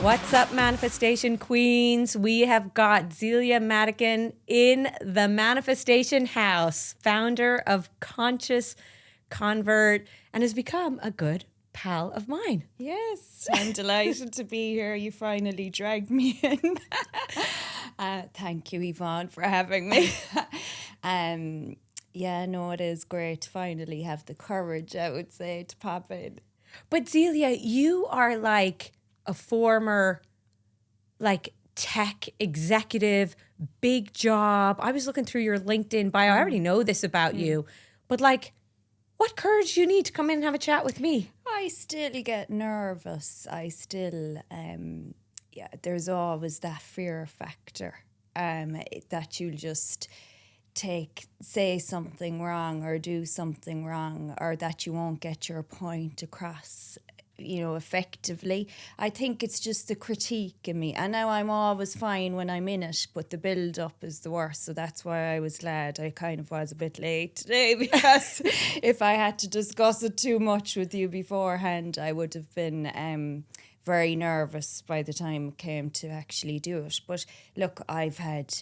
What's up, manifestation queens? We have got Zelia Madigan in the manifestation house, founder of Conscious Convert, and has become a good pal of mine. Yes, I'm delighted to be here. You finally dragged me in. Thank you, Yvonne, for having me. Yeah, no, it is great to finally have the courage, I would say, to pop in. But Zelia, you are like a former tech executive, big job. I was looking through your LinkedIn bio. I already know this about you, but what courage do you need to come in and have a chat with me? I still get nervous. I still, there's always that fear factor that you'll just say something wrong or do something wrong, or that you won't get your point across, effectively. I think it's just the critique in me. And now I'm always fine when I'm in it, but the build up is the worst. So that's why I was glad I kind of was a bit late today, because if I had to discuss it too much with you beforehand, I would have been very nervous by the time it came to actually do it. But look, I've had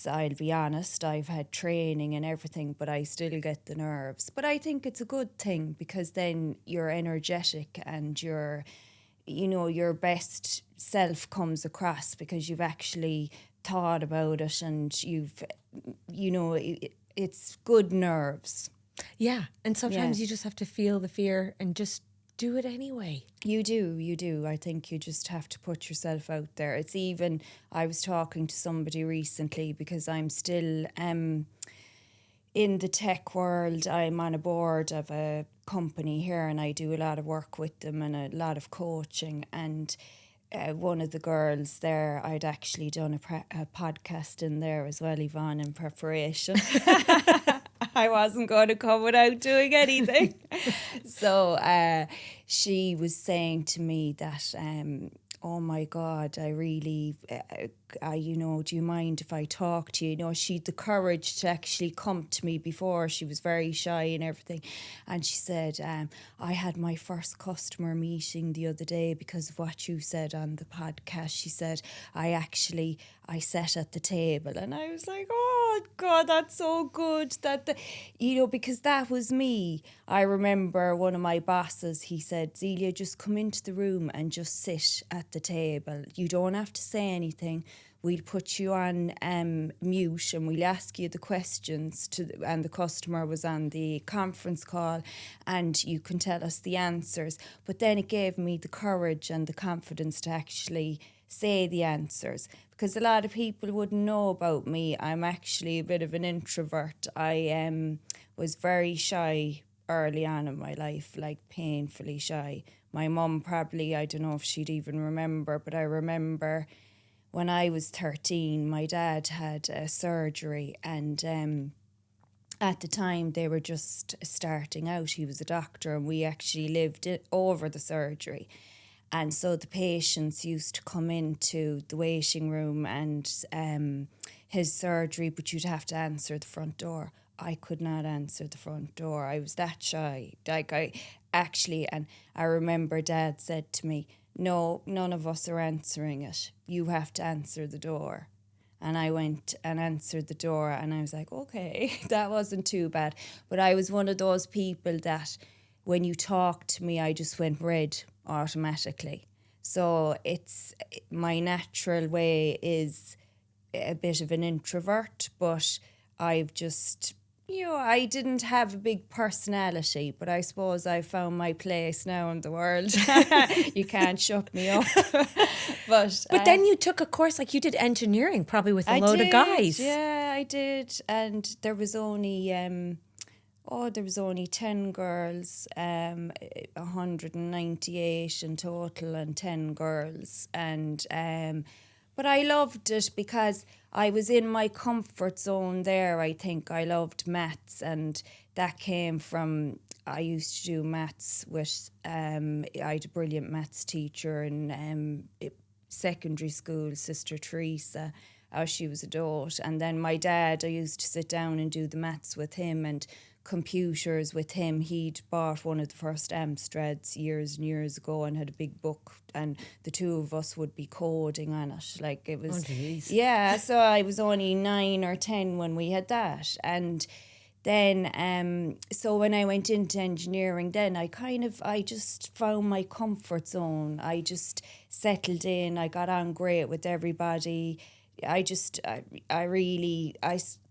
I'll be honest, I've had training and everything, but I still get the nerves. But I think it's a good thing, because then you're energetic and your best self comes across, because you've actually thought about it and it's good nerves. Yeah, and sometimes you just have to feel the fear and just do it anyway. You do. I think you just have to put yourself out there. It's even, I was talking to somebody recently, because I'm still in the tech world. I'm on a board of a company here, and I do a lot of work with them and a lot of coaching. And one of the girls there, I'd actually done a podcast in there as well, Yvonne, in preparation. I wasn't going to come without doing anything. So she was saying to me that, oh my God, I really, do you mind if I talk to you? She'd the courage to actually come to me before. She was very shy and everything. And she said, I had my first customer meeting the other day because of what you said on the podcast. She said, I sat at the table, and I was like, oh God, that's so good. Because that was me. I remember one of my bosses, he said, Zelia, just come into the room and just sit at the table. You don't have to say anything. We'll put you on mute and we'll ask you the questions and the customer was on the conference call, and you can tell us the answers. But then it gave me the courage and the confidence to actually say the answers, because a lot of people wouldn't know about me. I'm actually a bit of an introvert. I was very shy early on in my life, like painfully shy. My mum probably, I don't know if she'd even remember, but I remember when I was 13, my dad had a surgery, and at the time they were just starting out. He was a doctor, and we actually lived over the surgery. And so the patients used to come into the waiting room and his surgery, but you'd have to answer the front door. I could not answer the front door. I was that shy. And I remember Dad said to me, no, none of us are answering it. You have to answer the door. And I went and answered the door, and I was like, okay, that wasn't too bad. But I was one of those people that when you talked to me, I just went red automatically. So my natural way is a bit of an introvert, but I've just, I didn't have a big personality, but I suppose I found my place now in the world. You can't shut me up. But then you took a course, like you did engineering, probably with a load of guys. Yeah, I did. And there was only 10 girls, 198 in total, and 10 girls. And but I loved it because I was in my comfort zone there. I think I loved maths, and that came from, I used to do maths with, I had a brilliant maths teacher in secondary school, Sister Teresa. She was a dote. And then my dad, I used to sit down and do the maths with him, and computers with him. He'd bought one of the first Amstrads years and years ago and had a big book, and the two of us would be coding on it. Like, it was, yeah, so I was only 9 or 10 when we had that. And then, so when I went into engineering, then I just found my comfort zone. I just settled in. I got on great with everybody. I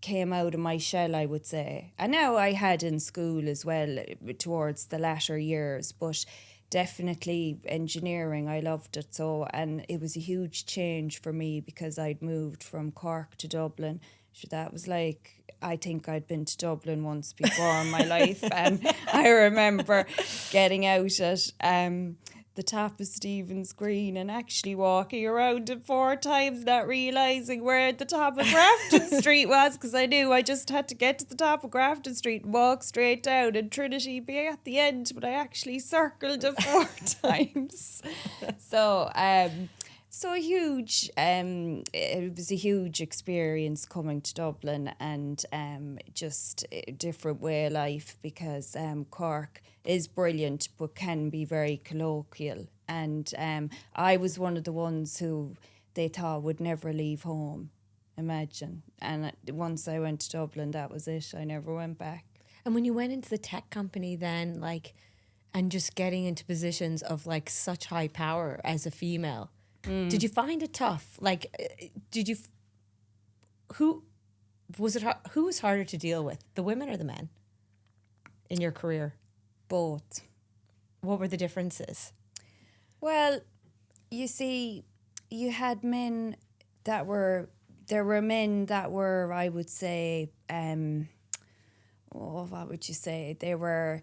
came out of my shell, I would say. And now I had in school as well towards the latter years, but definitely engineering, I loved it. So, and it was a huge change for me because I'd moved from Cork to Dublin. So that was like, I think I'd been to Dublin once before in my life. And I remember getting out at the top of Stephen's Green and actually walking around it 4 times, not realising where the top of Grafton Street was, because I knew I just had to get to the top of Grafton Street and walk straight down and Trinity be at the end, but I actually circled it 4 times. So, it was a huge experience coming to Dublin, and just a different way of life, because Cork is brilliant but can be very colloquial. And I was one of the ones who they thought would never leave home. Imagine. And once I went to Dublin, that was it. I never went back. And when you went into the tech company then, like, and just getting into positions of like such high power as a female, did you find it tough? Like, who was harder to deal with, the women or the men in your career? Both. What were the differences? Well, you see, you had men that were, there were men that were, I would say, what would you say? They were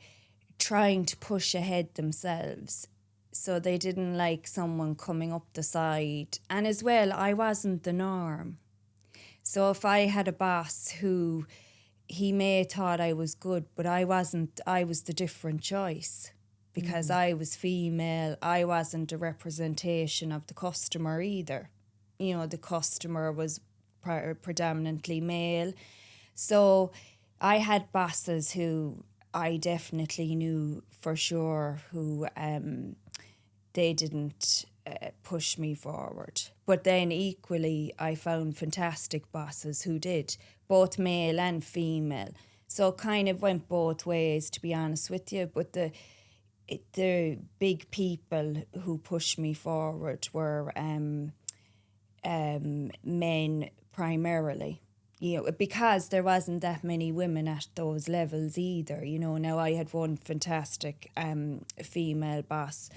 trying to push ahead themselves. So they didn't like someone coming up the side. And as well, I wasn't the norm. So if I had a boss who, he may have thought I was good, but I wasn't. I was the different choice because I was female. I wasn't a representation of the customer either. You know, the customer was predominantly male. So I had bosses who I definitely knew for sure who they didn't push me forward. But then equally, I found fantastic bosses who did, both male and female. So it kind of went both ways, to be honest with you. But the big people who pushed me forward were men primarily. You know, because there wasn't that many women at those levels either. You know, now I had one fantastic female boss,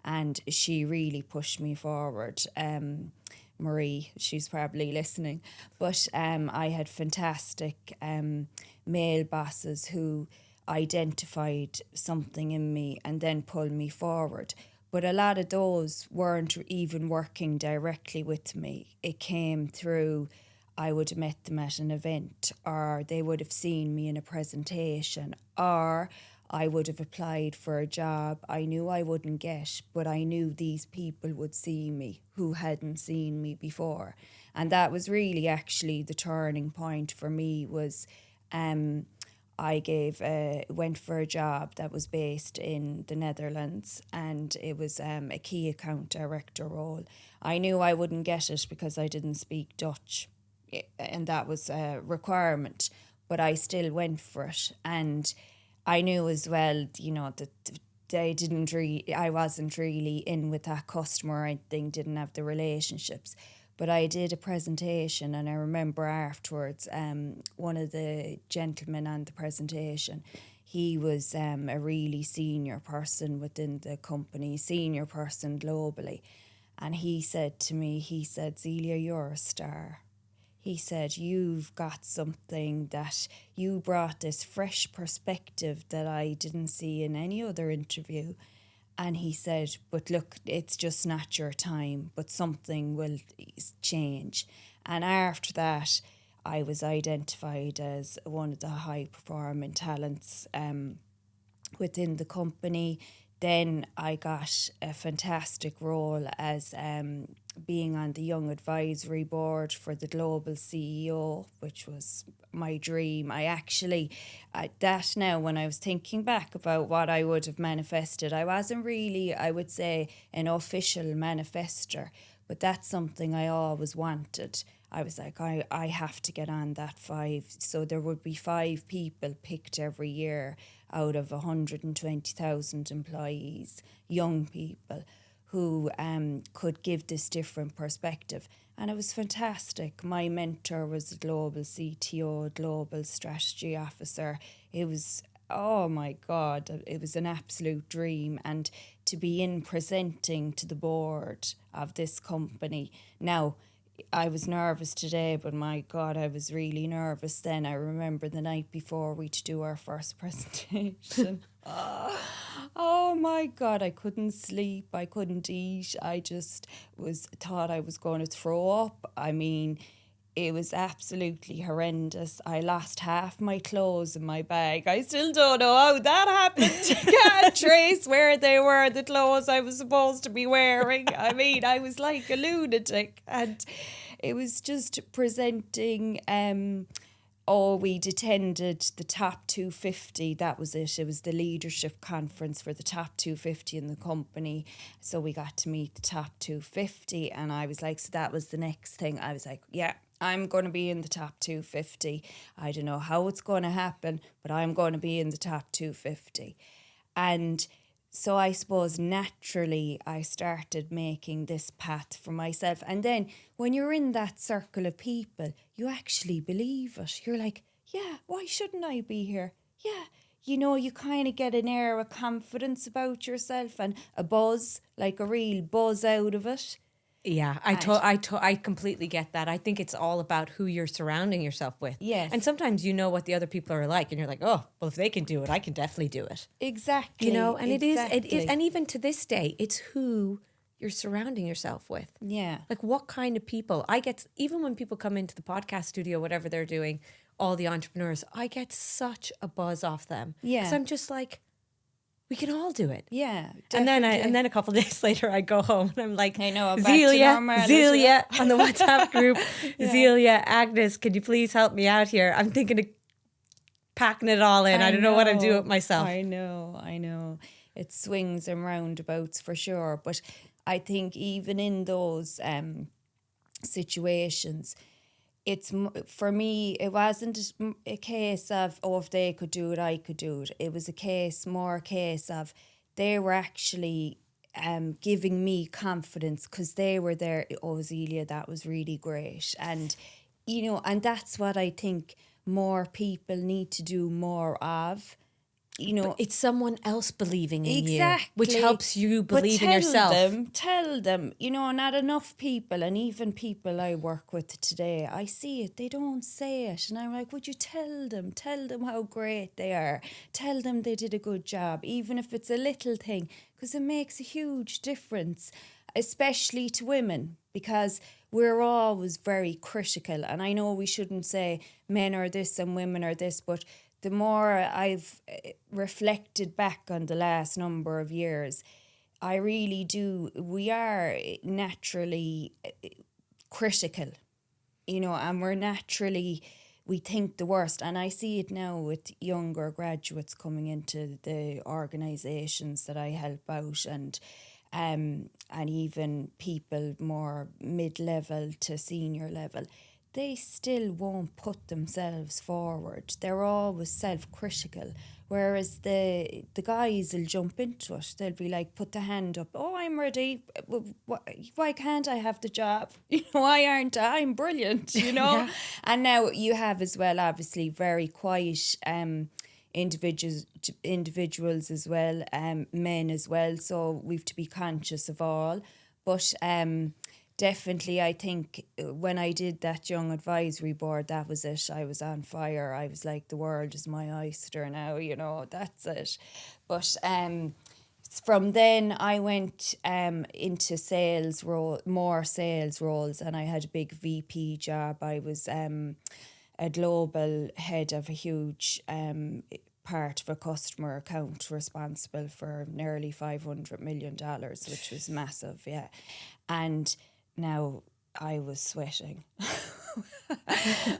and she really pushed me forward. Marie, she's probably listening. But I had fantastic male bosses who identified something in me and then pulled me forward. But a lot of those weren't even working directly with me. It came through, I would have met them at an event, or they would have seen me in a presentation, or I would have applied for a job I knew I wouldn't get, but I knew these people would see me who hadn't seen me before. And that was really actually the turning point for me. Was I went for a job that was based in the Netherlands, and it was a key account director role. I knew I wouldn't get it because I didn't speak Dutch, and that was a requirement, but I still went for it. And I knew as well, you know, that I wasn't really in with that customer or anything, didn't have the relationships. But I did a presentation, and I remember afterwards, one of the gentlemen on the presentation, he was a really senior person within the company, senior person globally. And he said to me, he said, "Zelia, you're a star." He said, "You've got something that you brought, this fresh perspective that I didn't see in any other interview." And he said, "But look, it's just not your time, but something will change." And after that, I was identified as one of the high performing talents within the company. then I got a fantastic role as being on the Young Advisory Board for the Global CEO, which was my dream. That now, when I was thinking back about what I would have manifested, I wasn't really, I would say, an official manifester, but that's something I always wanted. I was like, I have to get on that 5. So there would be 5 people picked every year out of 120,000 employees, young people, who could give this different perspective. And it was fantastic. My mentor was a global CTO, global strategy officer. It was, oh my God, it was an absolute dream. And to be in presenting to the board of this company. Now, I was nervous today, but my God, I was really nervous then. I remember the night before we to do our first presentation. Oh my God, I couldn't sleep, I couldn't eat. I just thought I was going to throw up. I mean, it was absolutely horrendous. I lost half my clothes in my bag. I still don't know how that happened. Can't trace where they were, the clothes I was supposed to be wearing. I mean, I was like a lunatic. And it was just presenting... we'd attended the top 250. That was it. It was the leadership conference for the top 250 in the company. So we got to meet the top 250. And I was like, so that was the next thing. I was like, yeah, I'm going to be in the top 250. I don't know how it's going to happen, but I'm going to be in the top 250. And so I suppose naturally I started making this path for myself. And then when you're in that circle of people, you actually believe it. You're like, yeah, why shouldn't I be here? Yeah. You know, you kind of get an air of confidence about yourself and a buzz, like a real buzz out of it. Yeah, I completely get that. I think it's all about who you're surrounding yourself with. Yes. And sometimes you know what the other people are like and you're like, oh, well, if they can do it, I can definitely do it. Exactly. You know, and exactly. it is, and even to this day, it's who you're surrounding yourself with. Yeah. Like what kind of people. Even when people come into the podcast studio, whatever they're doing, all the entrepreneurs, I get such a buzz off them. Yeah. Because I'm just like, we can all do it. Yeah, definitely. And then a couple of days later, I go home and I'm like, I know, Zelia on the WhatsApp group, Yeah. Zelia, Agnes, could you please help me out here? I'm thinking of packing it all in. I don't know what I'm doing with myself. I know. It swings and roundabouts for sure. But I think even in those situations, for me, it wasn't a case of, oh, if they could do it, I could do it. It was more a case of they were actually giving me confidence because they were there. Oh, Zelia, that was really great. And, you know, and that's what I think more people need to do more of. You know, but it's someone else believing in exactly. you, which helps you believe in yourself. Tell them, you know, not enough people, and even people I work with today, I see it, they don't say it. And I'm like, would you tell them how great they are. Tell them they did a good job, even if it's a little thing, because it makes a huge difference, especially to women, because we're always very critical. And I know we shouldn't say men are this and women are this, but the more I've reflected back on the last number of years, I really do. We are naturally critical, you know, and we think the worst. And I see it now with younger graduates coming into the organisations that I help out, and even people more mid-level to senior level. They still won't put themselves forward. They're always self-critical. Whereas the guys will jump into it. They'll be like, put the hand up. Oh, I'm ready. Why can't I have the job? You know, why aren't I? I'm brilliant, you know? Yeah. And now you have as well, obviously, very quiet individuals as well, men as well. So we've to be conscious of all. But definitely, I think when I did that young advisory board, that was it. I was on fire. I was like, the world is my oyster now, you know, that's it. But from then I went into more sales roles, and I had a big VP job. I was a global head of a huge part of a customer account responsible for nearly $500 million, which was massive, yeah. And now I was sweating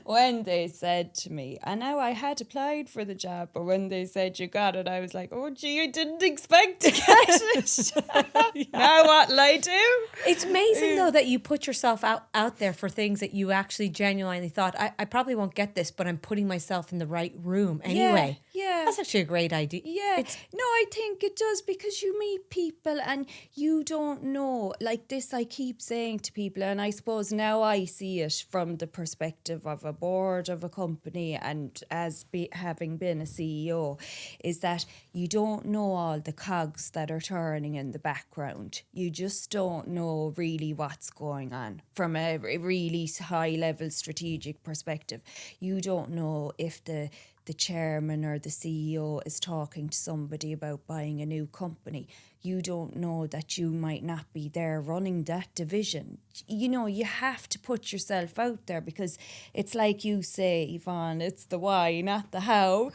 when they said to me, and now I had applied for the job, but when they said you got it, I was like, oh gee, I didn't expect to get it. Now what'll I do? It's amazing though that you put yourself out there for things that you actually genuinely thought, I probably won't get this, but I'm putting myself in the right room anyway. Yeah. That's actually a great idea. Yeah. No, I think it does, because you meet people and you don't know. Like this, I keep saying to people, and I suppose now I see it from the perspective of a board of a company and as having been a CEO, is that you don't know all the cogs that are turning in the background. You just don't know really what's going on from a really high level strategic perspective. You don't know if the chairman or the CEO is talking to somebody about buying a new company. You don't know that you might not be there running that division. You know, you have to put yourself out there, because it's like you say, Yvonne, it's the why, not the how.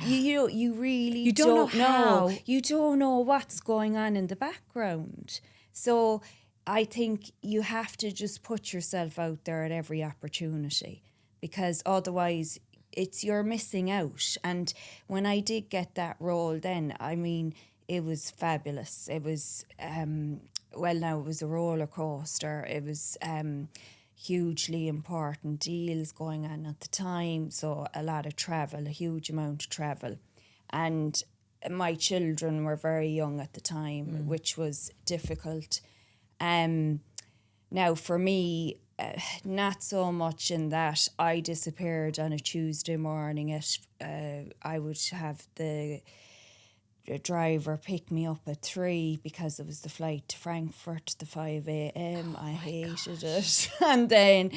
Yeah. You really don't know. You don't know what's going on in the background. So I think you have to just put yourself out there at every opportunity, because otherwise you're missing out. And when I did get that role then, I mean, it was fabulous. It was, it was a roller coaster. It was hugely important deals going on at the time. So a lot of travel, a huge amount of travel. And my children were very young at the time, which was difficult. Now for me, not so much in that I disappeared on a Tuesday morning I would have the driver pick me up at 3 because it was the flight to Frankfurt, the 5 a.m. I hated it. And then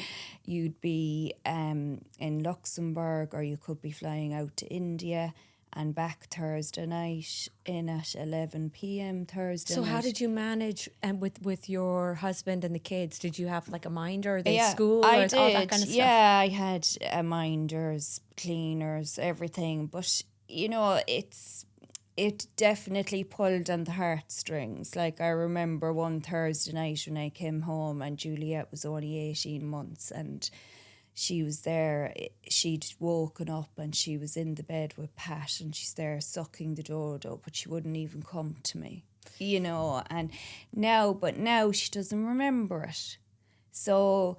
you'd be in Luxembourg, or you could be flying out to India and back Thursday night in at 11 p.m. Thursday night. So how did you manage with your husband and the kids? Did you have like a minder? Or they school? I or did. All that kind of stuff? Yeah, I had minders, cleaners, everything. But, you know, it definitely pulled on the heartstrings. Like I remember one Thursday night when I came home and Juliet was only 18 months and she was there. She'd woken up and she was in the bed with Pat and she's there sucking the dodo, but she wouldn't even come to me, you know. And now she doesn't remember it. So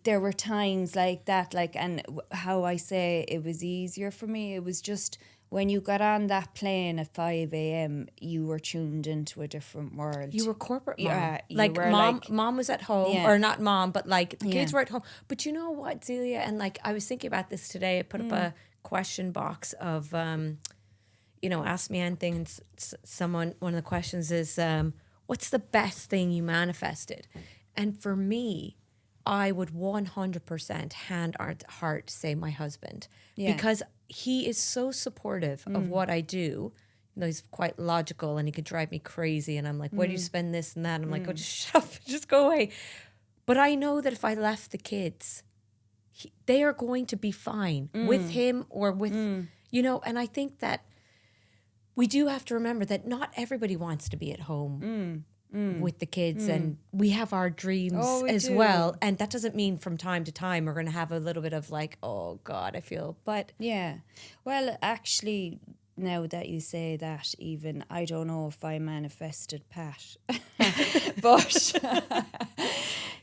there were times like that, like, and how I say it was easier for me, it was just when you got on that plane at 5 a.m, you were tuned into a different world. You were corporate mom. Yeah, like mom was at home, or not mom, but like the kids were at home. But you know what, Zelia? And like I was thinking about this today. I put up a question box of, ask me anything. And one of the questions is, what's the best thing you manifested? And for me, I would 100% hand on heart say my husband, because he is so supportive of what I do. You know, he's quite logical and he could drive me crazy. And I'm like, where do you spend this and that? And I'm like, oh, just shut up, just go away. But I know that if I left the kids, they are going to be fine with him or with, and I think that we do have to remember that not everybody wants to be at home with the kids, and we have our dreams as well. And that doesn't mean from time to time we're going to have a little bit of like, oh God, I feel, but. Yeah. Well, actually, now that you say that, even, I don't know if I manifested Pat, but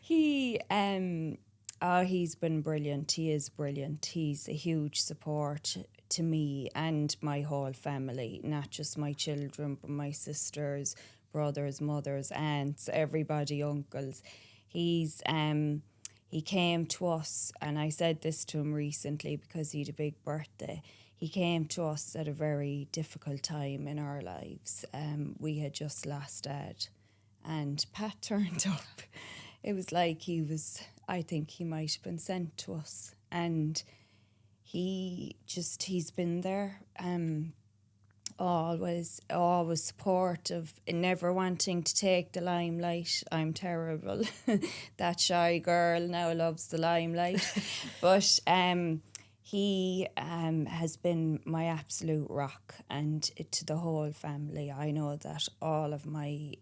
he's been brilliant. He is brilliant. He's a huge support to me and my whole family, not just my children, but my sisters, brothers, mothers, aunts, everybody, uncles. He came to us, and I said this to him recently because he had a big birthday. He came to us at a very difficult time in our lives. We had just lost Dad, and Pat turned up. It was like I think he might have been sent to us, and he's been there. Always supportive, never wanting to take the limelight. I'm terrible. That shy girl now loves the limelight. But he has been my absolute rock, and to the whole family. I know that all of my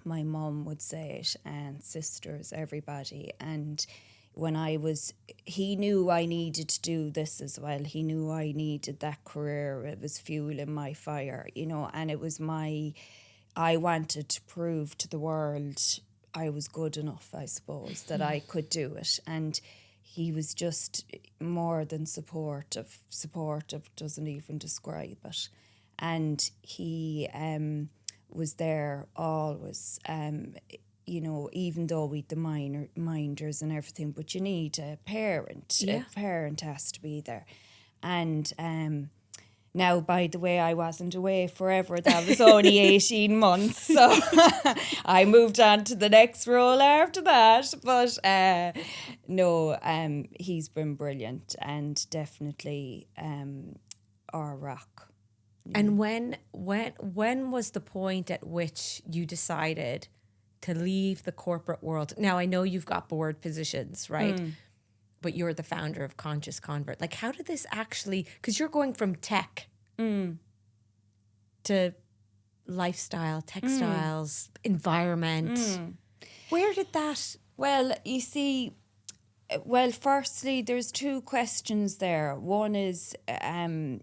mum would say it, and sisters, everybody. And he knew I needed to do this as well. He knew I needed that career. It was fueling my fire, and it was I wanted to prove to the world I was good enough, I suppose, that I could do it. And he was just more than supportive. Supportive doesn't even describe it. And he was there always, even though we the minders and everything, but you need a parent. Yeah. A parent has to be there. And now, by the way, I wasn't away forever. That was only 18 months. So I moved on to the next role after that. But he's been brilliant and definitely our rock. And when was the point at which you decided to leave the corporate world? Now, I know you've got board positions, right? But you're the founder of Conscious Convert. Like, how did this actually, because you're going from tech to lifestyle, textiles, environment. Where did that? Well, you see, firstly, there's two questions there. One is, I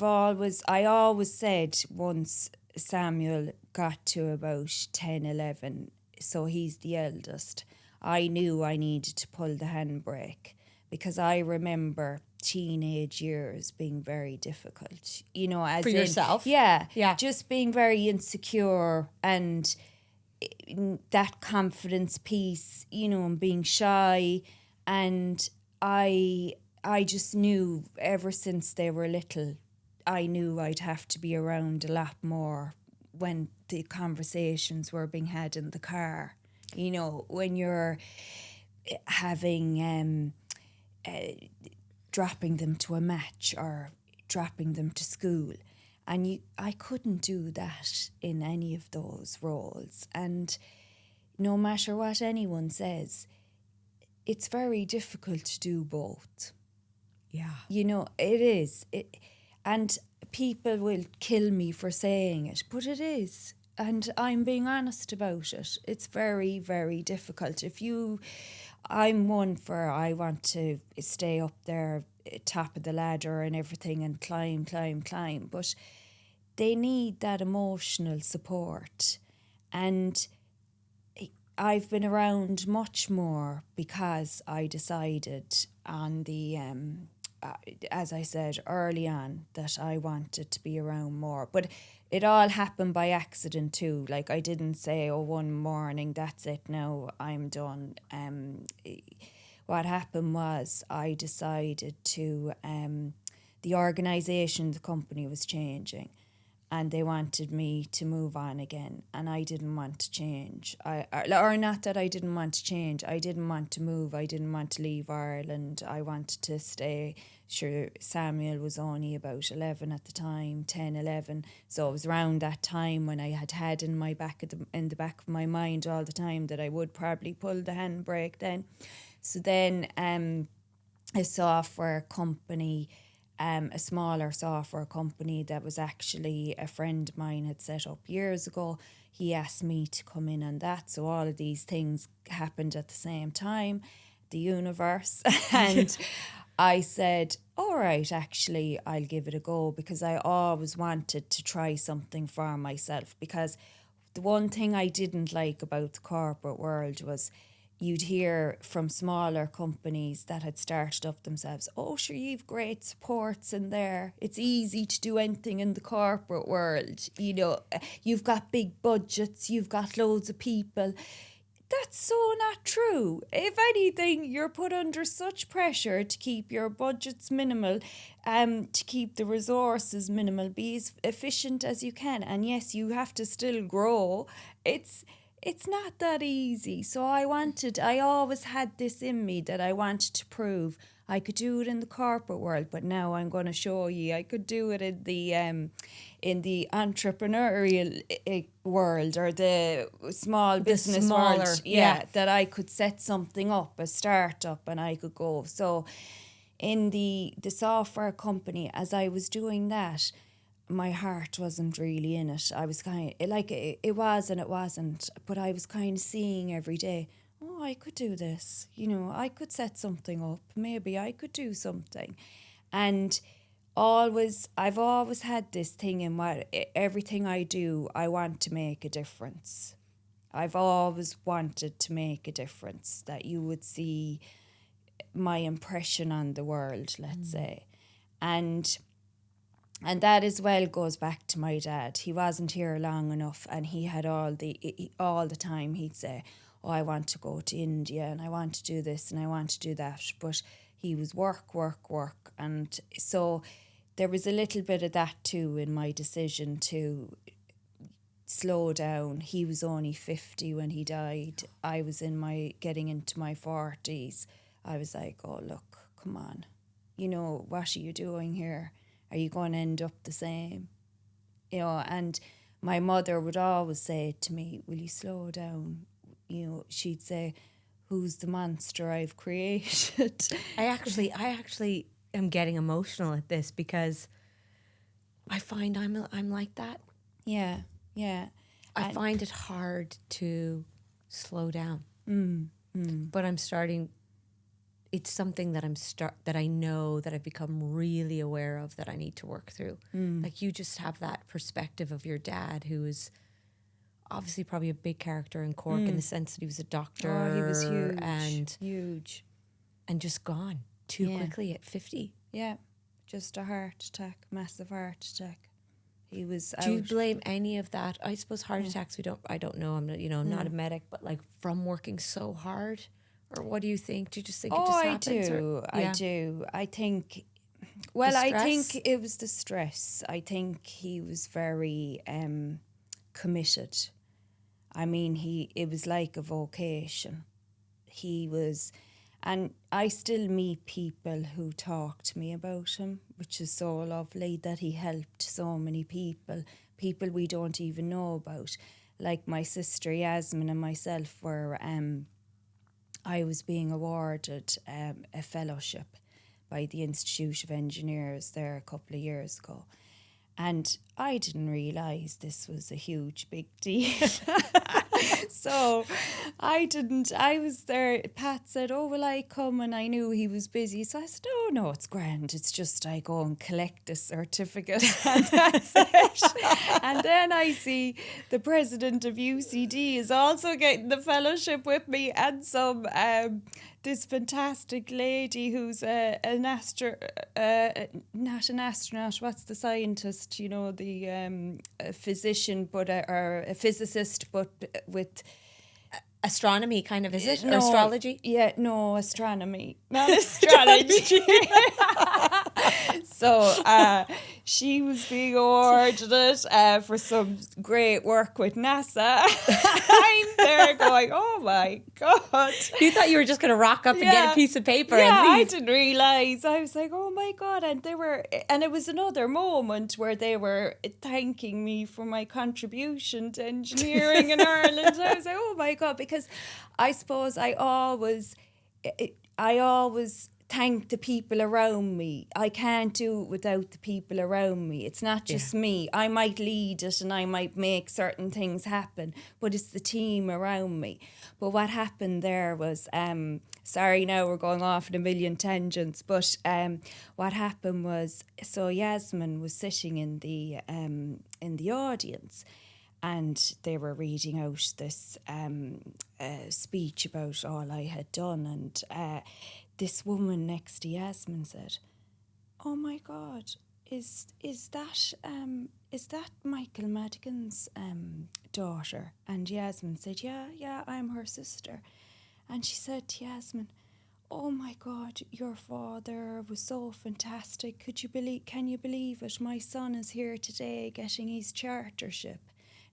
always said once Samuel got to about 10, 11, so he's the eldest, I knew I needed to pull the handbrake, because I remember teenage years being very difficult, as for yourself. Yeah. Just being very insecure, and that confidence piece, and being shy. And I just knew ever since they were little, I knew I'd have to be around a lot more when the conversations were being had in the car. When you're having dropping them to a match or dropping them to school, and I couldn't do that in any of those roles. And no matter what anyone says, it's very difficult to do both. Yeah. It is. And people will kill me for saying it, but it is. And I'm being honest about it. It's very, very difficult. I'm one I want to stay up there, top of the ladder and everything, and climb. But they need that emotional support. And I've been around much more because I decided on the, as I said early on, that I wanted to be around more. But it all happened by accident too. Like, I didn't say, one morning, that's it, now I'm done. What happened was I decided to, the organisation, the company was changing, and they wanted me to move on again, and I didn't want to change. Or not that I didn't want to change, I didn't want to move, I didn't want to leave Ireland, I wanted to stay. Sure, Samuel was only about 11 at the time, 10, 11. So it was around that time when I had in the back of my mind all the time that I would probably pull the handbrake then. So then a software company, a smaller software company that was actually a friend of mine had set up years ago, he asked me to come in on that. So all of these things happened at the same time, the universe. And I said, all right, actually, I'll give it a go, because I always wanted to try something for myself. Because the one thing I didn't like about the corporate world was you'd hear from smaller companies that had started up themselves, sure, you've great supports in there. It's easy to do anything in the corporate world. You've got big budgets, you've got loads of people. That's so not true. If anything, you're put under such pressure to keep your budgets minimal, to keep the resources minimal, be as efficient as you can. And yes, you have to still grow. It's not that easy. So I always had this in me that I wanted to prove I could do it in the corporate world, but now I'm going to show you I could do it in the entrepreneurial world, or the small business smaller, world. yeah. That I could set something up, a startup, and I could go. So in the software company, as I was doing that, my heart wasn't really in it. I was kind of like, it was and it wasn't, but I was kind of seeing every day, oh, I could do this. You know, I could set something up. Maybe I could do something. And I've always had this thing in everything I do, I want to make a difference. I've always wanted to make a difference, that you would see my impression on the world, let's say. And that as well goes back to my dad. He wasn't here long enough, and he had all the time he'd say, oh, I want to go to India, and I want to do this, and I want to do that. But he was work. And so there was a little bit of that too in my decision to slow down. He was only 50 when he died. I was getting into my 40s. I was like, oh, look, come on. You know, what are you doing here? Are you going to end up the same? You know, and my mother would always say to me, will you slow down? You know, she'd say, who's the monster I've created? I actually am getting emotional at this, because I find I'm like that. Yeah. I find it hard to slow down. But I'm starting. It's something that that I know that I've become really aware of, that I need to work through. Like, you just have that perspective of your dad, who is obviously probably a big character in Cork in the sense that he was a doctor. Oh, he was huge, and just gone too quickly at 50. Yeah, just a heart attack, massive heart attack. He was out. Do you blame any of that? I suppose heart attacks. I don't know. I'm not, I'm not a medic, but like, from working so hard. Or what do you think? Do you just think it just happens? I do. I think, well, I think it was the stress. I think he was very committed. I mean, it was like a vocation. He was, and I still meet people who talk to me about him, which is so lovely, that he helped so many people we don't even know about. Like my sister Yasmin and myself were... I was being awarded a fellowship by the Institute of Engineers there a couple of years ago. And I didn't realise this was a huge, big deal. So I was there. Pat said, oh, will I come? And I knew he was busy. So I said, oh, no, it's grand. It's just I go and collect a certificate and that's it. And then I see the president of UCD is also getting the fellowship with me, and some... this fantastic lady who's not an astronaut, what's the scientist, you know, the a physician, but or a physicist, but with astronomy kind of, is it? Or astrology? Yeah, no, astronomy, not astrology. So she was being awarded it for some great work with NASA. I'm there going, oh my God. You thought you were just going to rock up and get a piece of paper and leave. I didn't realise. I was like, oh my God. And it was another moment where they were thanking me for my contribution to engineering in Ireland. I was like, oh my God, because I suppose I always thank the people around me. I can't do it without the people around me. It's not just me. I might lead it and I might make certain things happen, but it's the team around me. But what happened there was, sorry, now we're going off in a million tangents, but what happened was, so Yasmin was sitting in the audience, and they were reading out this speech about all I had done, and this woman next to Yasmin said, "Oh my God, is that Michael Madigan's daughter?" And Yasmin said, "Yeah, I'm her sister." And she said to Yasmin, "Oh my God, your father was so fantastic. Can you believe it? My son is here today getting his chartership."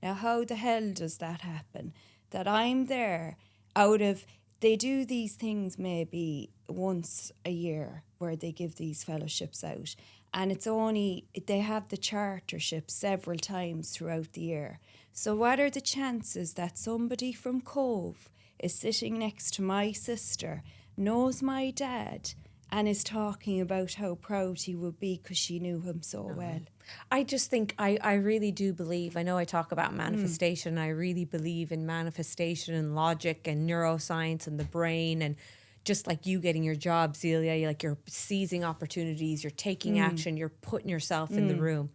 Now, how the hell does that happen? That I'm there out of they do these things maybe once a year where they give these fellowships out. And it's only, they have the chartership several times throughout the year. So what are the chances that somebody from Cove is sitting next to my sister, knows my dad, and is talking about how proud he would be because she knew him so well? I just think I really do believe, I know I talk about manifestation, I really believe in manifestation and logic and neuroscience and the brain, and just like you getting your job, Zelia, you're seizing opportunities, you're taking action, you're putting yourself in the room.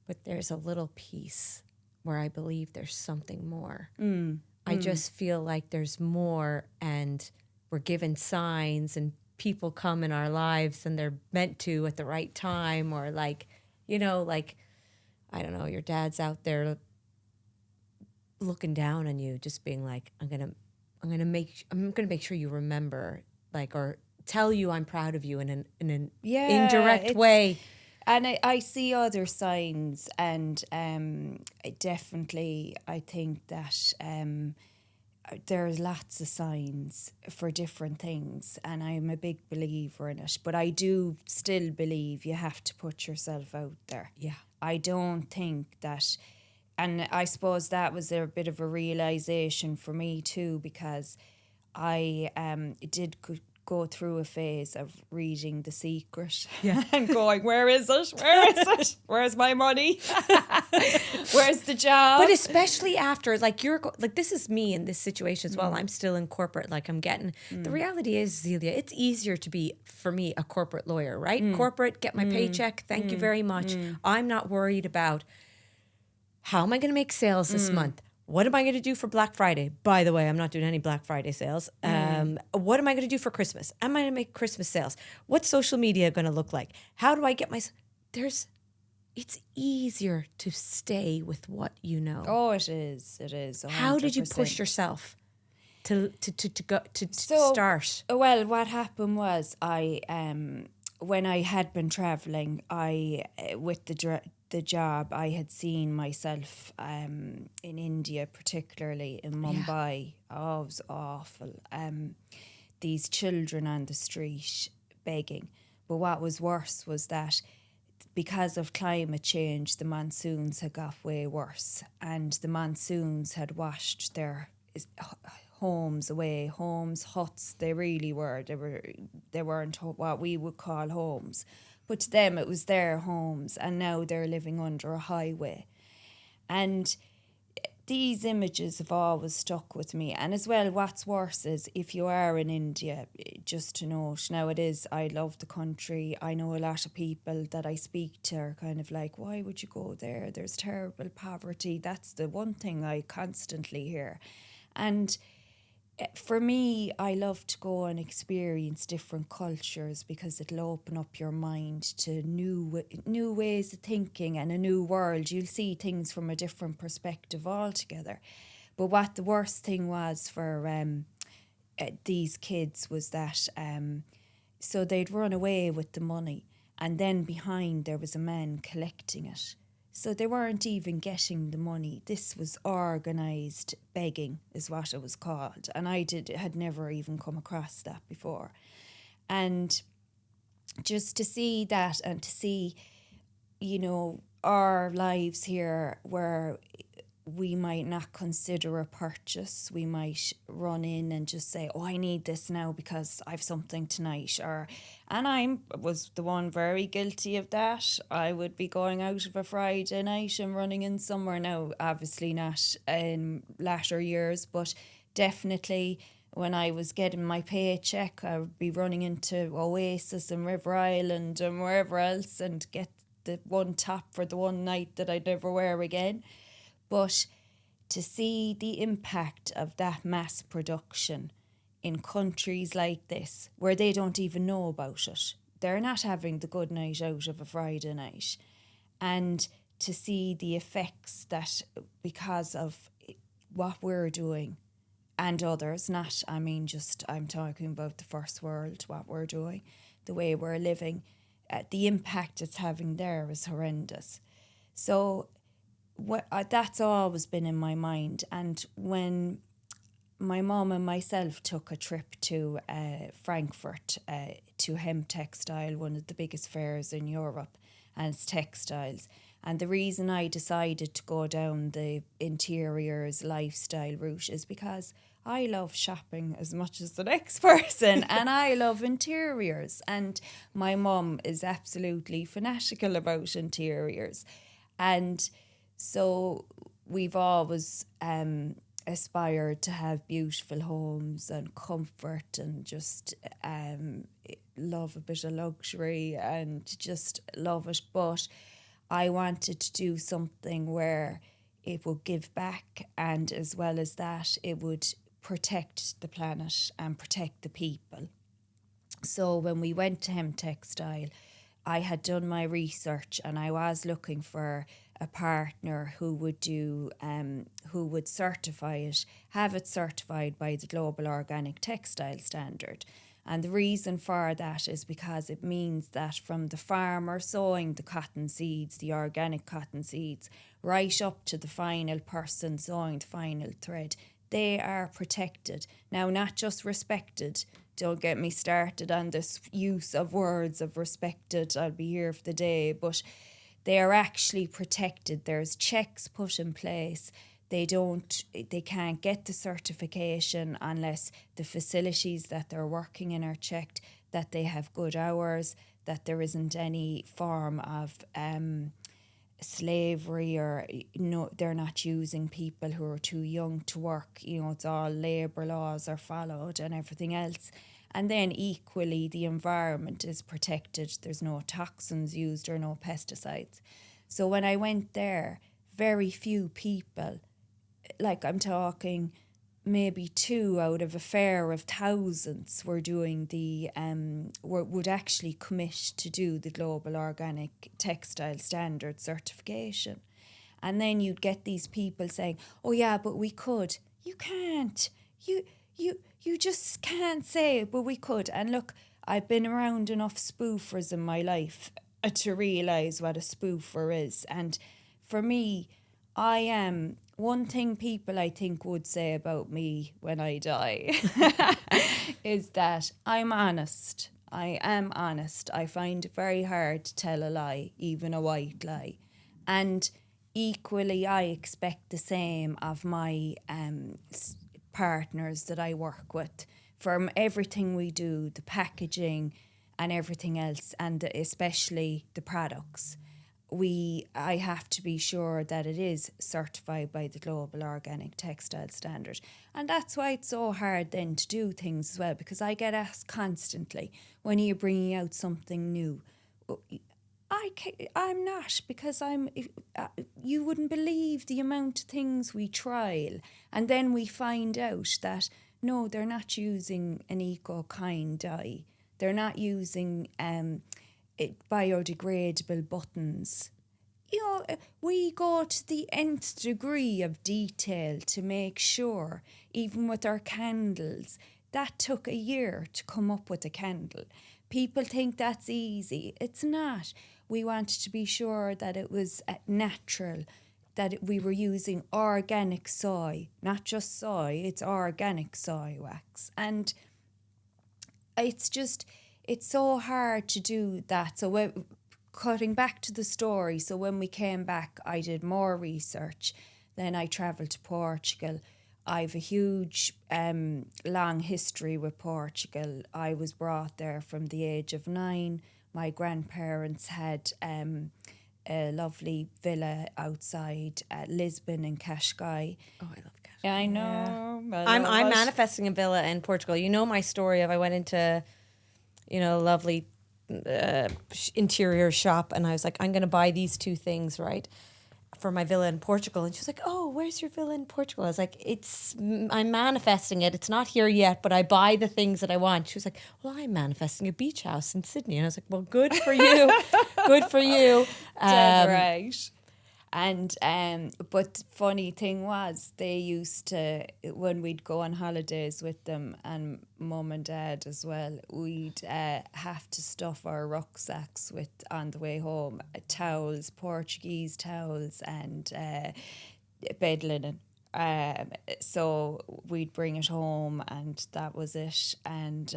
But there's a little piece where I believe there's something more. I just feel like there's more, and we're given signs, and people come in our lives and they're meant to at the right time, or like, I don't know, your dad's out there looking down on you, just being like, I'm gonna make sure you remember, or tell you I'm proud of you in an indirect way. And I see other signs, and definitely I think that there's lots of signs for different things, and I'm a big believer in it. But I do still believe you have to put yourself out there. Yeah. I don't think that, and I suppose that was a bit of a realisation for me too, because I did go through a phase of reading The Secret and going, where is it? Where is it? Where's my money? Where's the job? But especially after, this is me in this situation as well. I'm still in corporate, I'm getting, the reality is, Zelia, it's easier to be, for me, a corporate lawyer, right? Corporate, get my paycheck, thank you very much. I'm not worried about, how am I going to make sales this month? What am I going to do for Black Friday? By the way, I'm not doing any Black Friday sales. What am I going to do for Christmas? Am I going to make Christmas sales? What's social media going to look like? How do I get it's easiter to stay with what you know. Oh, it is. It is. 100%. How did you push yourself to start? Well, what happened was I when I had been traveling, with the job, I had seen myself in India, particularly in Mumbai. Oh, it was awful. These children on the street begging. But what was worse was that because of climate change, the monsoons had got way worse, and the monsoons had washed their homes away. Homes, huts, they really were. They weren't what we would call homes. But to them, it was their homes, and now they're living under a highway. And these images have always stuck with me. And as well, what's worse is, if you are in India, just to note, now it is, I love the country. I know a lot of people that I speak to are kind of like, why would you go there? There's terrible poverty. That's the one thing I constantly hear. And for me, I love to go and experience different cultures, because it'll open up your mind to new ways of thinking and a new world. You'll see things from a different perspective altogether. But what the worst thing was for these kids was that so they'd run away with the money, and then behind there was a man collecting it. So they weren't even getting the money. This was organised begging, is what it was called. And I had never even come across that before. And just to see that, and to see, our lives here where we might not consider a purchase. We might run in and just say, I need this now because I've something tonight. And I was the one very guilty of that. I would be going out of a Friday night and running in somewhere. Now, obviously not in latter years, but definitely when I was getting my paycheck, I would be running into Oasis and River Island and wherever else and get the one top for the one night that I'd never wear again. But to see the impact of that mass production in countries like this, where they don't even know about it, they're not having the good night out of a Friday night, and to see the effects that, because of what we're doing and others, I'm talking about the first world, what we're doing, the way we're living, the impact it's having there is horrendous. So that's always been in my mind. And when my mum and myself took a trip to Frankfurt to Hem Textile, one of the biggest fairs in Europe, and it's textiles. And the reason I decided to go down the interiors lifestyle route is because I love shopping as much as the next person, and I love interiors. And my mum is absolutely fanatical about interiors. And so we've always aspired to have beautiful homes and comfort and just love a bit of luxury and just love it. But I wanted to do something where it would give back, and as well as that, it would protect the planet and protect the people. So when we went to Hem Textile, I had done my research and I was looking for a partner who would do, who would certify it, have it certified by the Global Organic Textile Standard. And the reason for that is because it means that from the farmer sowing the cotton seeds, the organic cotton seeds, right up to the final person sewing the final thread, they are protected. Now, not just respected. Don't get me started on this use of words of respected. I'll be here for the day. But they are actually protected. There's checks put in place. They can't get the certification unless the facilities that they're working in are checked, that they have good hours, that there isn't any form of slavery, or they're not using people who are too young to work. It's all labour laws are followed and everything else. And then equally, the environment is protected. There's no toxins used or no pesticides. So when I went there, very few people, like I'm talking maybe 2 out of a fair of thousands, were doing the would actually commit to do the Global Organic Textile Standard certification. And then you'd get these people saying, oh yeah, but we could. You can't. You just can't say it, but we could. And look, I've been around enough spoofers in my life to realise what a spoofer is. And for me, I am... One thing people, I think, would say about me when I die is that I'm honest. I am honest. I find it very hard to tell a lie, even a white lie. And equally, I expect the same of my partners that I work with. From everything we do, the packaging and everything else, and especially the products, I have to be sure that it is certified by the Global Organic Textile Standard. And that's why it's so hard then to do things as well, because I get asked constantly, when are you bringing out something new? I'm not, because you wouldn't believe the amount of things we trial, and then we find out that no, they're not using an eco-kind dye. They're not using biodegradable buttons. We go to the nth degree of detail to make sure, even with our candles, that took a year to come up with a candle. People think that's easy. It's not. We wanted to be sure that it was natural, that we were using organic soy, not just soy, it's organic soy wax. And it's so hard to do that. So cutting back to the story, so when we came back, I did more research. Then I travelled to Portugal. I've a huge long history with Portugal. I was brought there from the age of 9. My grandparents had a lovely villa outside Lisbon and Cascais. Oh, I love Cascais. Yeah, I know. Yeah. I'm manifesting a villa in Portugal. You know my story of I went into, a lovely interior shop, and I was like, I'm going to buy these 2 things, right, for my villa in Portugal. And she was like, oh, where's your villa in Portugal? I was like, I'm manifesting it. It's not here yet, but I buy the things that I want. She was like, well, I'm manifesting a beach house in Sydney. And I was like, well, good for you. Good for you. Dead right. And but funny thing was, they used to, when we'd go on holidays with them, and mum and dad as well, we'd have to stuff our rucksacks with, on the way home, towels, Portuguese towels, and bed linen. So we'd bring it home, and that was it. And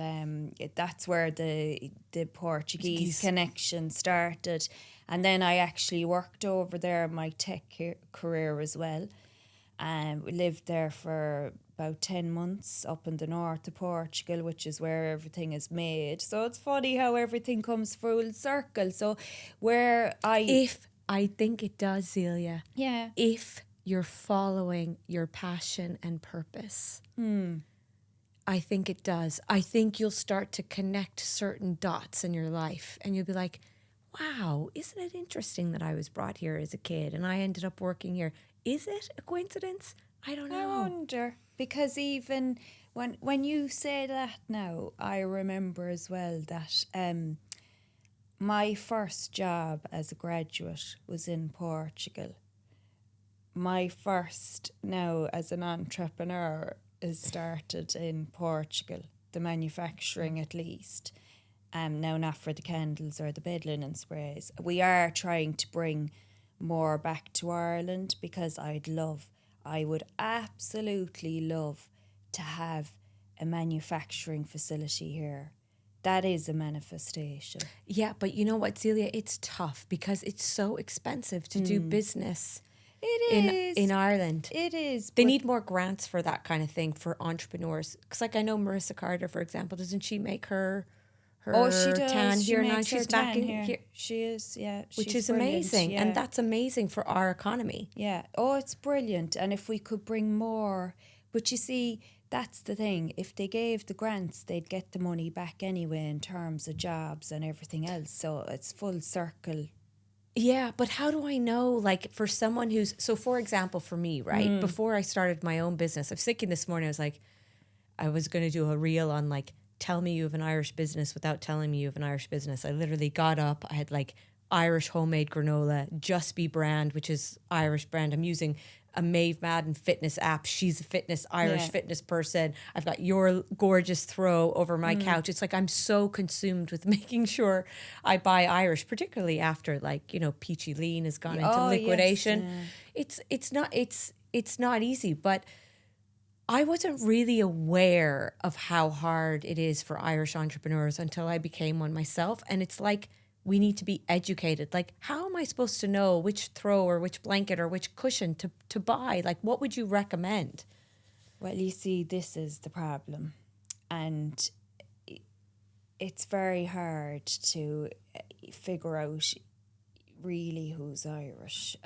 that's where the Portuguese connection started. And then I actually worked over there, my tech career as well. We lived there for about 10 months up in the north of Portugal, which is where everything is made. So it's funny how everything comes full circle. So If I think it does, Zelia. Yeah. If you're following your passion and purpose. I think it does. I think you'll start to connect certain dots in your life, and you'll be like, wow, isn't it interesting that I was brought here as a kid and I ended up working here? Is it a coincidence? I don't know. I wonder, because even when you say that now, I remember as well that my first job as a graduate was in Portugal. My first now as an entrepreneur is started in Portugal, the manufacturing at least. Now not for the candles or the bed linen sprays. We are trying to bring more back to Ireland, because I would absolutely love to have a manufacturing facility here. That is a manifestation. Yeah, but you know what, Zelia? It's tough because it's so expensive to do business. It is. In Ireland. It is. They need more grants for that kind of thing for entrepreneurs. Because like I know Marissa Carter, for example, doesn't she make her she does. tan She here now? makes her She's back tan in here. She is, yeah. Which she's is brilliant, amazing. yeah. And that's amazing for our economy. Yeah. Oh, it's brilliant. And if we could bring more. But you see, that's the thing. If they gave the grants, they'd get the money back anyway in terms of jobs and everything else. So it's full circle. Yeah, but how do I know, like, for someone who's... So, for example, for me, right, before I started my own business, I was thinking this morning, I was like, I was going to do a reel on, like, tell me you have an Irish business without telling me you have an Irish business. I literally got up, I had, like, Irish homemade granola, Just Be brand, which is Irish brand. I'm using a Maeve Madden fitness app. She's a Irish fitness person. I've got your gorgeous throw over my couch. It's like I'm so consumed with making sure I buy Irish, particularly after, like, you know, Peachy Lean has gone into liquidation. Yes, It's not easy, but I wasn't really aware of how hard it is for Irish entrepreneurs until I became one myself. And it's like, we need to be educated. Like, how am I supposed to know which throw or which blanket or which cushion to buy? Like, what would you recommend? Well, you see, this is the problem. And it's very hard to figure out really who's Irish.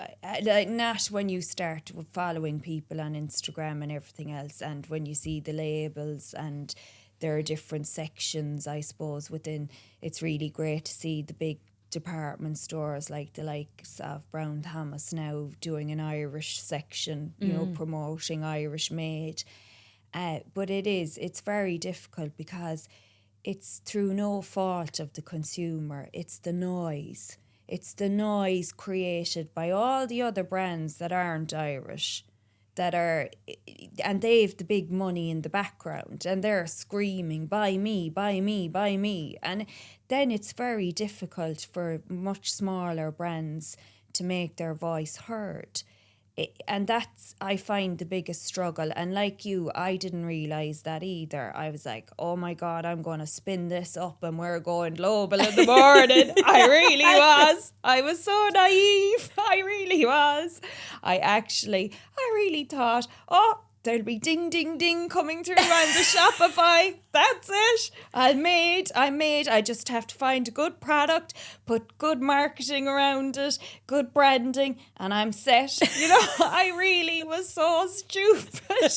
Not when you start following people on Instagram and everything else, and when you see the labels, and there are different sections, I suppose, within. It's really great to see the big department stores like the likes of Brown Thomas now doing an Irish section, you know, promoting Irish made. But it's very difficult because it's through no fault of the consumer. It's the noise. It's the noise created by all the other brands that aren't Irish, and they've the big money in the background, and they're screaming, buy me, buy me, buy me. And then it's very difficult for much smaller brands to make their voice heard. And that's, I find, the biggest struggle. And like you, I didn't realise that either. I was like, oh my God, I'm going to spin this up and we're going global in the morning. I really was. I was so naive. I really was. I really thought, oh, there'll be ding, ding, ding coming through on the Shopify. That's it. I'm made. I just have to find a good product, put good marketing around it, good branding, and I'm set. You know, I really was so stupid.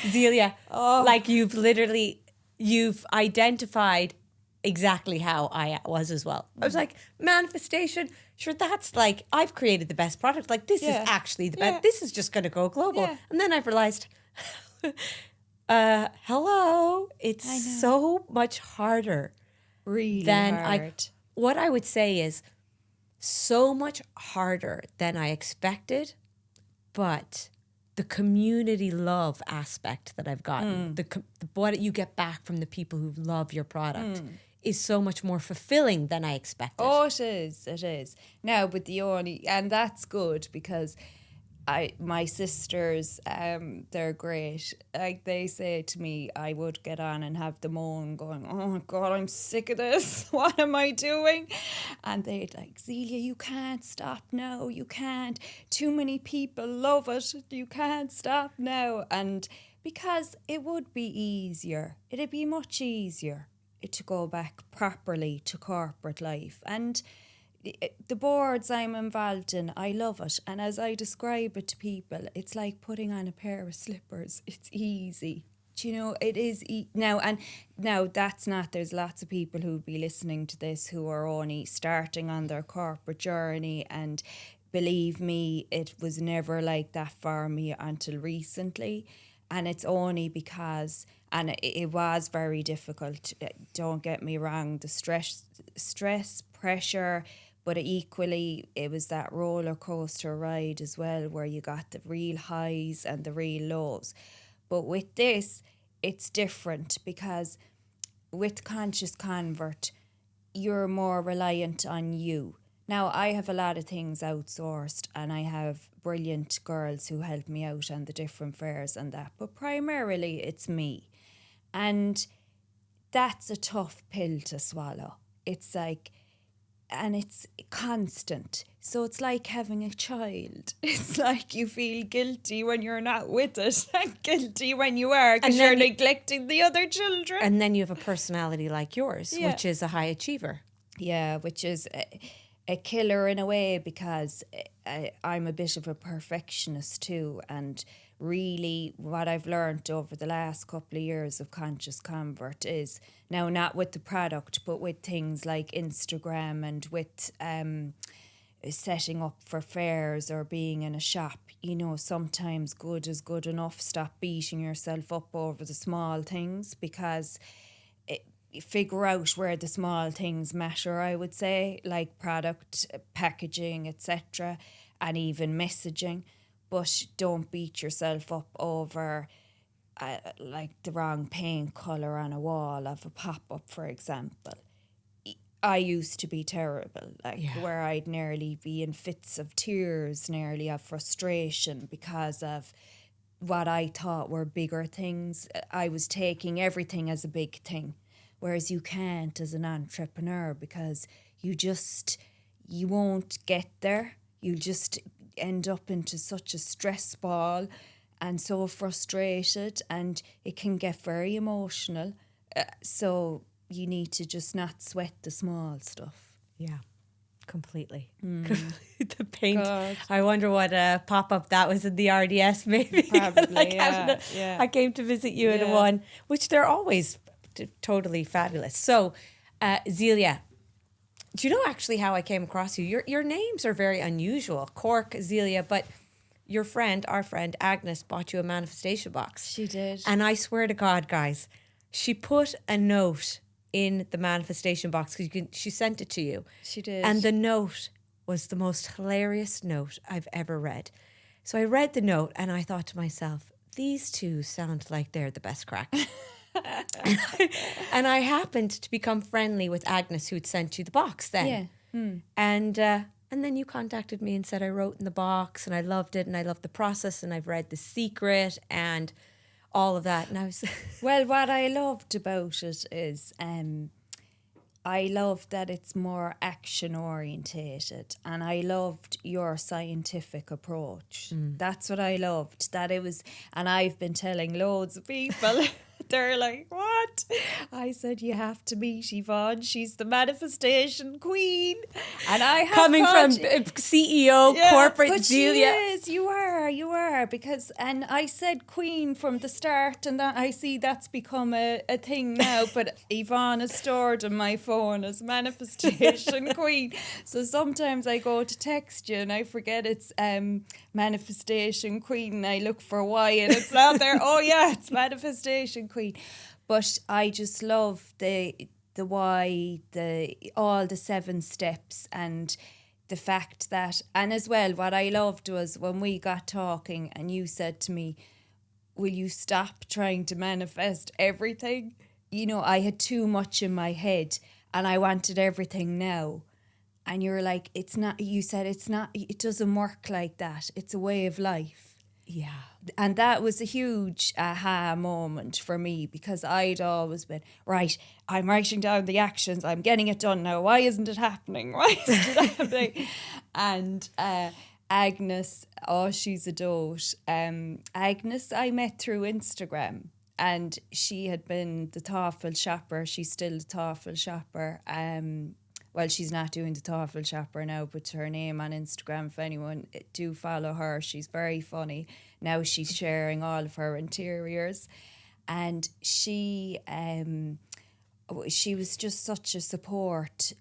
Zelia, like you've identified exactly how I was as well. I was like, manifestation, sure, that's like, I've created the best product. Like, this is actually the best. This is just going to go global. Yeah. And then I've realized, hello, it's so much harder. Really than hard. What I would say is so much harder than I expected, but the community love aspect that I've gotten, what you get back from the people who love your product is so much more fulfilling than I expected. Oh, it is. Now, but and that's good, because my sisters, they're great. Like, they say to me, I would get on and have the moan going, oh my God, I'm sick of this. What am I doing? And they'd like, Zelia, you can't stop now. You can't. Too many people love it. You can't stop now. And because it would be easier. It'd be much easier to go back properly to corporate life. And the boards I'm involved in, I love it. And as I describe it to people, it's like putting on a pair of slippers. It's easy. Do you know, it is now. And now that's not, there's lots of people who'll be listening to this who are only starting on their corporate journey. And believe me, it was never like that for me until recently. And it's only because, and it was very difficult, don't get me wrong, the stress, pressure, but equally it was that roller coaster ride as well, where you got the real highs and the real lows. But with this, it's different, because with Conscious Convert, you're more reliant on you. Now, I have a lot of things outsourced, and I have brilliant girls who help me out on the different fairs and that, but primarily it's me. And that's a tough pill to swallow. It's like, and it's constant. So it's like having a child. It's like you feel guilty when you're not with it, and guilty when you are, because you're neglecting the other children. And then you have a personality like yours, Yeah. which is a high achiever. Yeah, which is a killer in a way, because I'm a bit of a perfectionist too. And really what I've learned over the last couple of years of Conscious Convert is, now not with the product, but with things like Instagram and with setting up for fairs or being in a shop, you know, sometimes good is good enough. Stop beating yourself up over the small things, because figure out where the small things matter, I would say, like product, packaging, etc., and even messaging. But don't beat yourself up over like the wrong paint colour on a wall of a pop-up, for example. I used to be terrible, where I'd nearly be in fits of tears, nearly of frustration, because of what I thought were bigger things. I was taking everything as a big thing, whereas you can't as an entrepreneur, because you won't get there. You'll just end up into such a stress ball and so frustrated, and it can get very emotional. So you need to just not sweat the small stuff. Yeah, completely. The paint. God. I wonder what pop-up that was in the RDS, maybe. Probably, yeah. I came to visit you in one, which they're always totally fabulous. So, Zelia, do you know actually how I came across you? Your names are very unusual. Cork, Zelia, but our friend Agnes bought you a manifestation box. She did. And I swear to God, guys, she put a note in the manifestation box, because she sent it to you. She did. And the note was the most hilarious note I've ever read. So I read the note and I thought to myself, these two sound like they're the best crack. And I happened to become friendly with Agnes, who had sent you the box then. Yeah. And then you contacted me and said I wrote in the box and I loved it and I loved the process and I've read The Secret and all of that. And I was well, what I loved about it is I loved that it's more action orientated, and I loved your scientific approach. That's what I loved, that it was, and I've been telling loads of people. They're like, what? I said, you have to meet Yvonne. She's the manifestation queen. And I have coming from CEO, corporate but Zelia. She is. You are. Because, and I said queen from the start, and that I see that's become a thing now. But Yvonne is stored on my phone as manifestation queen. So sometimes I go to text you and I forget it's manifestation queen. And I look for Y and it's not there. Oh yeah, it's manifestation queen. But I just love the why, all the 7 steps, and the fact that, and as well, what I loved was when we got talking and you said to me, will you stop trying to manifest everything? You know, I had too much in my head and I wanted everything now. And you're like, it's not, you said it's not, it doesn't work like that. It's a way of life. Yeah. And that was a huge aha moment for me, because I'd always been, right, I'm writing down the actions, I'm getting it done now. Why isn't it happening? Why isn't it happening? And Agnes, oh, she's a dote. Agnes, I met through Instagram, and she had been the TOEFL shopper. She's still the TOEFL shopper. Well, she's not doing the TOEFL shopper now, but her name on Instagram, if anyone do follow her, she's very funny. Now she's sharing all of her interiors, and she was just such a support.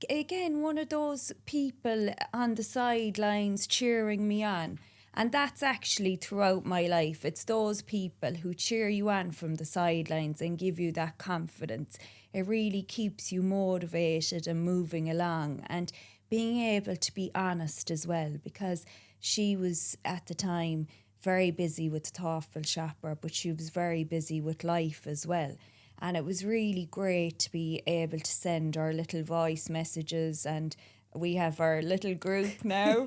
Again, one of those people on the sidelines cheering me on. And that's actually throughout my life. It's those people who cheer you on from the sidelines and give you that confidence. It really keeps you motivated and moving along, and being able to be honest as well, because she was at the time very busy with the TOEFL shopper, but she was very busy with life as well. And it was really great to be able to send our little voice messages, and we have our little group now.